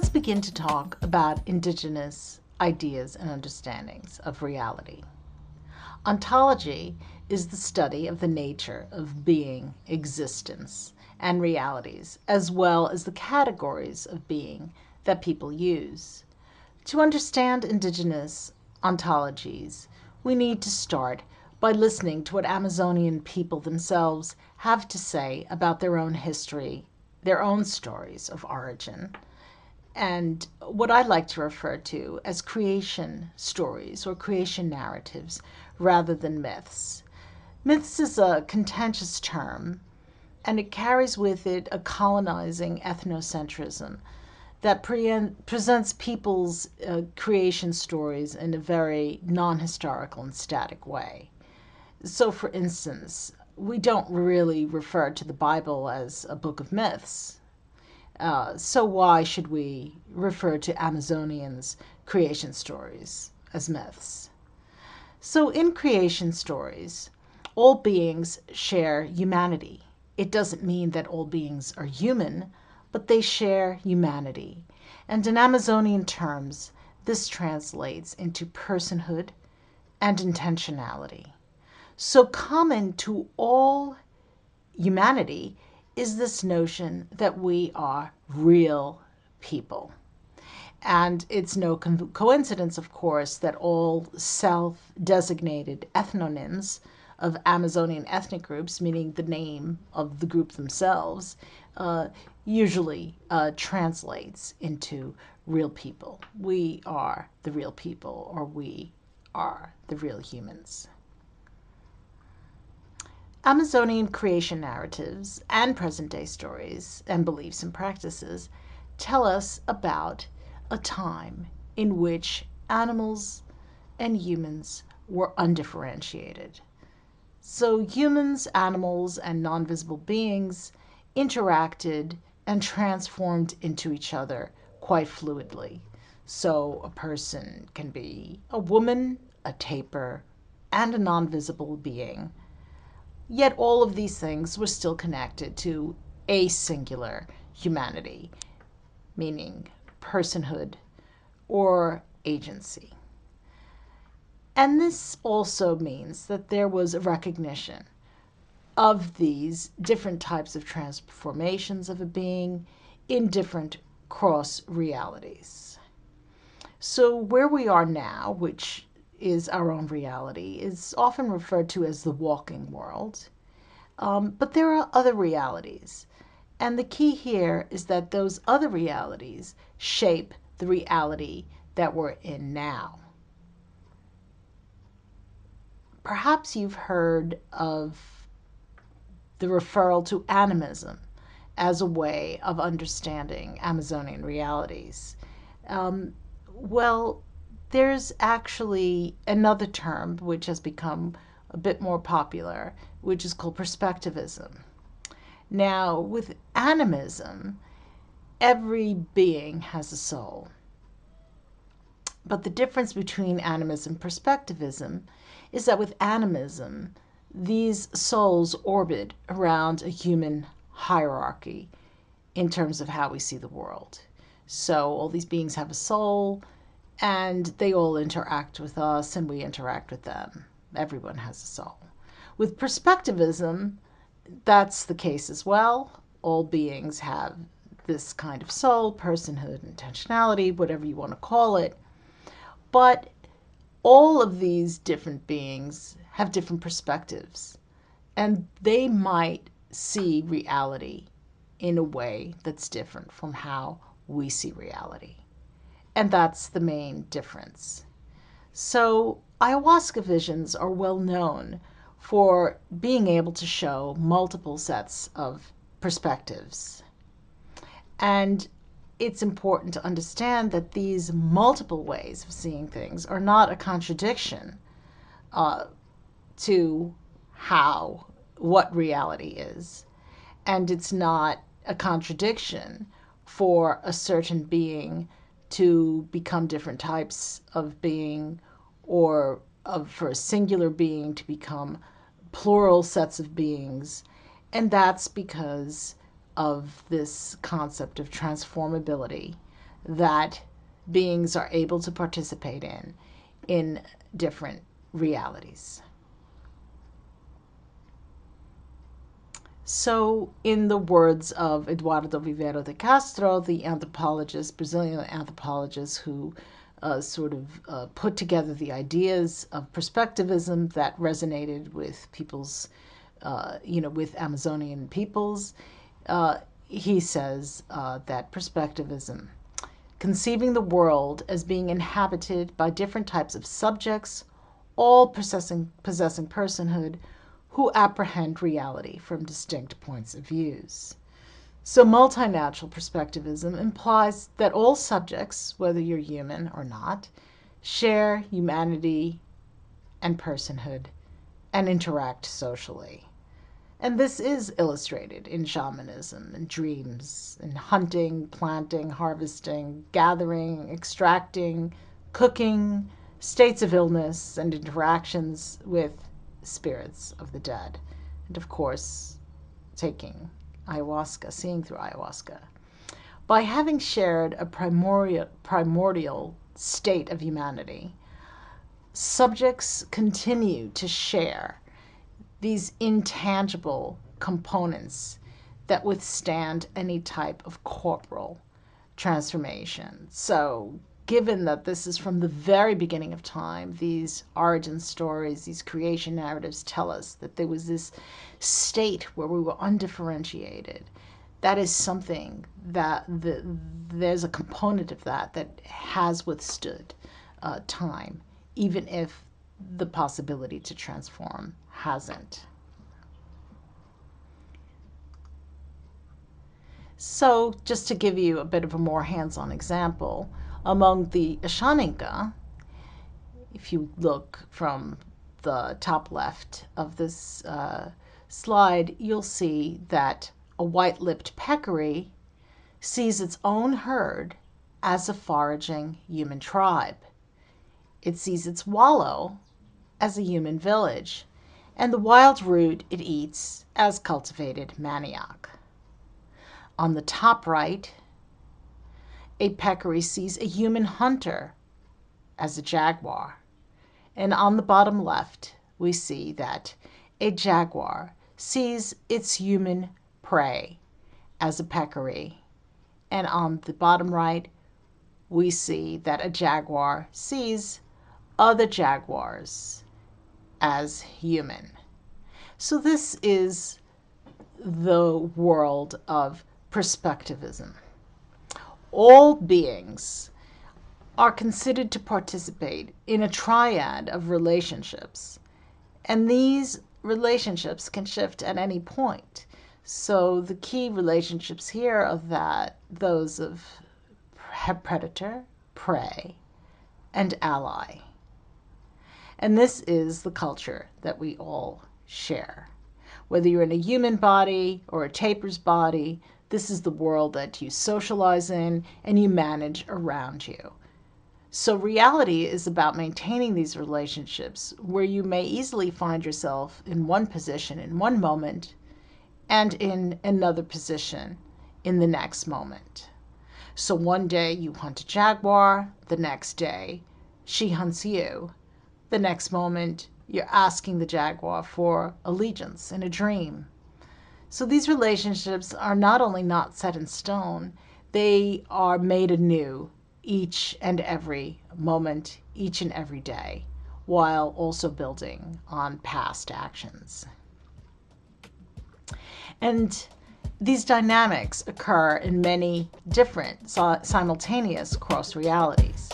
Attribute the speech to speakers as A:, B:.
A: let's begin to talk about indigenous ideas and understandings of reality. Ontology is the study of the nature of being, existence, and realities, as well as the categories of being that people use. To understand indigenous ontologies, we need to start by listening to what Amazonian people themselves have to say about their own history, their own stories of origin, and what I like to refer to as creation stories or creation narratives rather than myths. Myths is a contentious term, and it carries with it a colonizing ethnocentrism that presents people's creation stories in a very non-historical and static way. So, for instance, we don't really refer to the Bible as a book of myths. So why should we refer to Amazonians' creation stories as myths? So in creation stories, all beings share humanity. It doesn't mean that all beings are human, but they share humanity. And in Amazonian terms, this translates into personhood and intentionality. So common to all humanity is this notion that we are real people. And it's no coincidence, of course, that all self-designated ethnonyms of Amazonian ethnic groups, meaning the name of the group themselves, usually translates into real people. We are the real people, or we are the real humans. Amazonian creation narratives and present-day stories and beliefs and practices tell us about a time in which animals and humans were undifferentiated. So humans, animals, and non-visible beings interacted and transformed into each other quite fluidly. So a person can be a woman, a tapir, and a non-visible being. Yet all of these things were still connected to a singular humanity, meaning personhood or agency. And this also means that there was a recognition of these different types of transformations of a being in different cross realities. So where we are now, which is our own reality, is often referred to as the walking world. But there are other realities. And the key here is that those other realities shape the reality that we're in now. Perhaps you've heard of the referral to animism as a way of understanding Amazonian realities. Well, there's actually another term which has become a bit more popular, which is called perspectivism. Now, with animism, every being has a soul. But the difference between animism and perspectivism is that with animism, these souls orbit around a human hierarchy in terms of how we see the world. So all these beings have a soul, and they all interact with us, and we interact with them. Everyone has a soul. With perspectivism, that's the case as well. All beings have this kind of soul, personhood, intentionality, whatever you want to call it. But all of these different beings have different perspectives, and they might see reality in a way that's different from how we see reality. And that's the main difference. So ayahuasca visions are well known for being able to show multiple sets of perspectives. And it's important to understand that these multiple ways of seeing things are not a contradiction to what reality is. And it's not a contradiction for a certain being to become different types of being, or for a singular being to become plural sets of beings. And that's because of this concept of transformability that beings are able to participate in different realities. So, in the words of Eduardo Vivero de Castro, the anthropologist, Brazilian anthropologist who put together the ideas of perspectivism that resonated with people's, with Amazonian peoples, he says that perspectivism, conceiving the world as being inhabited by different types of subjects, all possessing personhood, who apprehend reality from distinct points of views. So multinational perspectivism implies that all subjects, whether you're human or not, share humanity and personhood and interact socially. And this is illustrated in shamanism and dreams, in hunting, planting, harvesting, gathering, extracting, cooking, states of illness, and interactions with spirits of the dead. And of course, taking ayahuasca, seeing through ayahuasca. By having shared a primordial state of humanity, subjects continue to share these intangible components that withstand any type of corporal transformation. So, given that this is from the very beginning of time, these origin stories, these creation narratives tell us that there was this state where we were undifferentiated. That is something that there's a component of that has withstood time, even if the possibility to transform hasn't. So, just to give you a bit of a more hands-on example, among the Ashaninka, if you look from the top left of this slide, you'll see that a white-lipped peccary sees its own herd as a foraging human tribe. It sees its wallow as a human village, and the wild root it eats as cultivated manioc. On the top right, a peccary sees a human hunter as a jaguar. And on the bottom left, we see that a jaguar sees its human prey as a peccary. And on the bottom right, we see that a jaguar sees other jaguars as human. So this is the world of perspectivism. All beings are considered to participate in a triad of relationships, and these relationships can shift at any point. So the key relationships here are those of predator, prey, and ally. And this is the culture that we all share. Whether you're in a human body or a tapir's body, this is the world that you socialize in and you manage around you. So reality is about maintaining these relationships where you may easily find yourself in one position in one moment and in another position in the next moment. So one day you hunt a jaguar, the next day she hunts you. The next moment you're asking the jaguar for allegiance in a dream. So these relationships are not only not set in stone, they are made anew each and every moment, each and every day, while also building on past actions. And these dynamics occur in many different simultaneous cross realities.